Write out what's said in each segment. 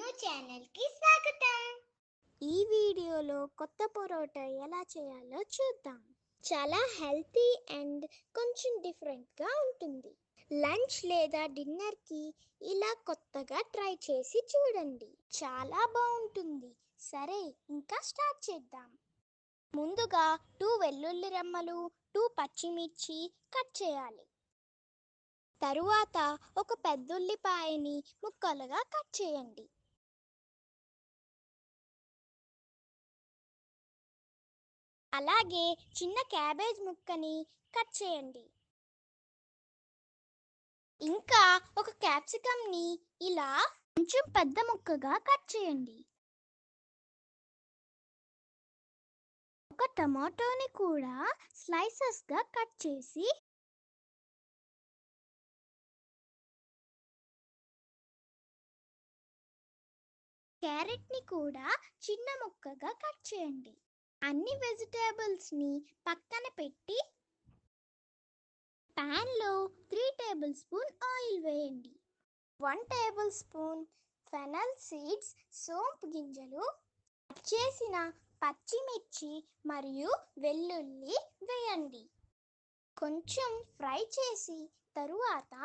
మను ఛానల్కి స్వాగతం. ఈ వీడియోలో కొత్త పరోటా ఎలా చేయాలో చూద్దాం. చాలా హెల్తీ అండ్ కొంచెం డిఫరెంట్గా ఉంటుంది. లంచ్ లేదా డిన్నర్కి ఇలా కొత్తగా ట్రై చేసి చూడండి, చాలా బాగుంటుంది. సరే, ఇంకా స్టార్ట్ చేద్దాం. ముందుగా 2 వెల్లుల్లి రెమ్మలు, 2 పచ్చిమిర్చి కట్ చేయాలి. తరువాత ఒక పెద్ద ఉల్లిపాయని ముక్కలుగా కట్ చేయండి. అలాగే చిన్న క్యాబేజ్ ముక్కని కట్ చేయండి. ఇంకా ఒక క్యాప్సికమ్ని ఇలా కొంచెం పెద్ద ముక్కగా కట్ చేయండి. ఒక టమాటోని కూడా స్లైసెస్గా కట్ చేసి క్యారెట్ని కూడా చిన్న ముక్కగా కట్ చేయండి. అన్ని వెజిటేబుల్స్ని పక్కన పెట్టి ప్యాన్లో 3 టేబుల్ స్పూన్ ఆయిల్ వేయండి. 1 టేబుల్ స్పూన్ ఫెనల్ సీడ్స్, సోంపు గింజలు, కట్ చేసిన పచ్చిమిర్చి మరియు వెల్లుల్లి వేయండి. కొంచెం ఫ్రై చేసి తరువాత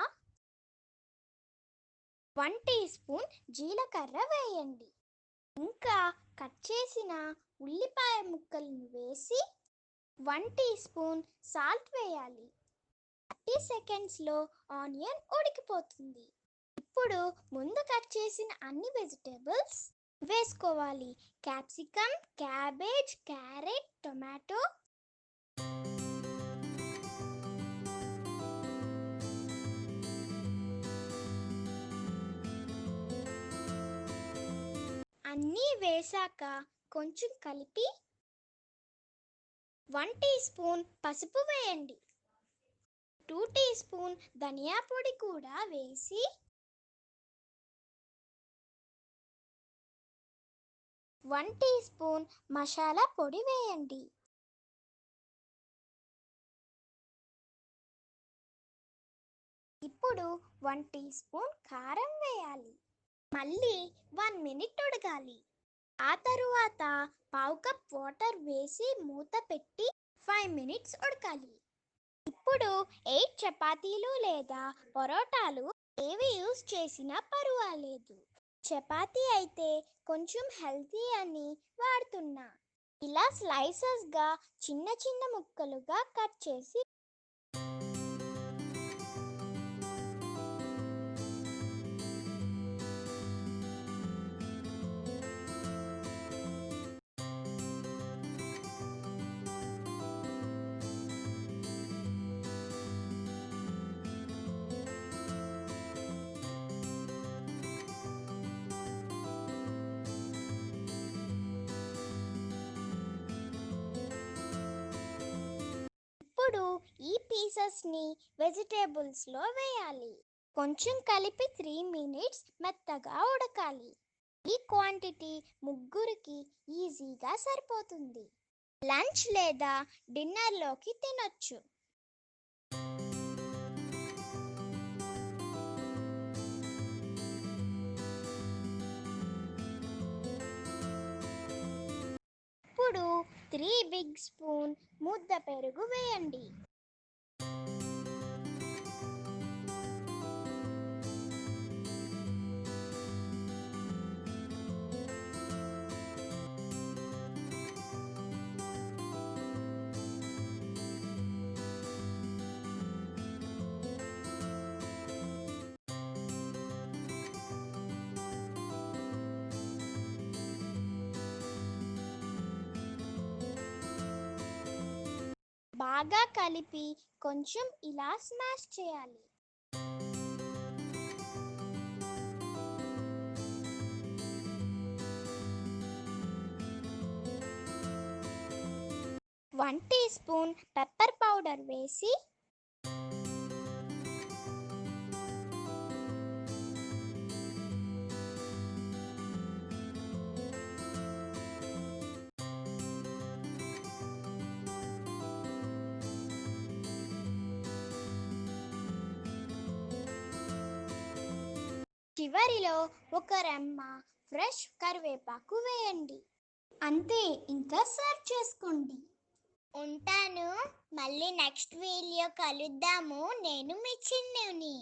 1 టీ స్పూన్ జీలకర్ర వేయండి. ఇంకా కట్ చేసిన ఉల్లిపాయ ముక్కలను వేసి 1 టీ స్పూన్ సాల్ట్ వేయాలి. 30 సెకండ్స్లో ఆనియన్ ఉడికిపోతుంది. ఇప్పుడు ముందు కట్ చేసిన అన్ని వెజిటేబుల్స్ వేసుకోవాలి. Capsicum, cabbage, carrot, tomato. అన్నీ వేశాక కొంచెం కలిపి 1 టీ స్పూన్ పసుపు వేయండి. 2 టీ స్పూన్ ధనియా పొడి కూడా వేసి 1 టీ స్పూన్ మసాలా పొడి వేయండి. ఇప్పుడు 1 టీ స్పూన్ కారం వేయాలి. మళ్ళీ 1 మినిట్ ఉడకాలి. ఆ తరువాత పావు కప్ వాటర్ వేసి మూత పెట్టి 5 మినిట్స్ ఉడకాలి. ఇప్పుడు 8 చపాతీలు లేదా పరోటాలు ఏవి యూస్ చేసినా పర్వాలేదు. చపాతీ అయితే కొంచెం హెల్తీ అని వాడుతున్నా. ఇలా స్లైసెస్గా చిన్న చిన్న ముక్కలుగా కట్ చేసి ఇప్పుడు ఈ పీసెస్ని వెజిటేబుల్స్లో వేయాలి. కొంచెం కలిపి 3 మినిట్స్ మెత్తగా ఉడకాలి. ఈ క్వాంటిటీ ముగ్గురికి ఈజీగా సరిపోతుంది. లంచ్ లేదా డిన్నర్లోకి తినొచ్చు. ఇప్పుడు 3 బిగ్ స్పూన్ ముద్ద పెరుగు వేయండి. బాగా కలిపి కొంచెం ఇలా స్మాష్ చేయాలి. One teaspoon pepper powder వేసి చివరిలో ఒక రెమ్మ ఫ్రెష్ కరివేపాకు వేయండి. అంతే, ఇంకా సర్వ్ చేసుకోండి. ఉంటాను. మళ్ళీ నెక్స్ట్ వీడియో కలుద్దాము. నేను మీ చిన్నుని.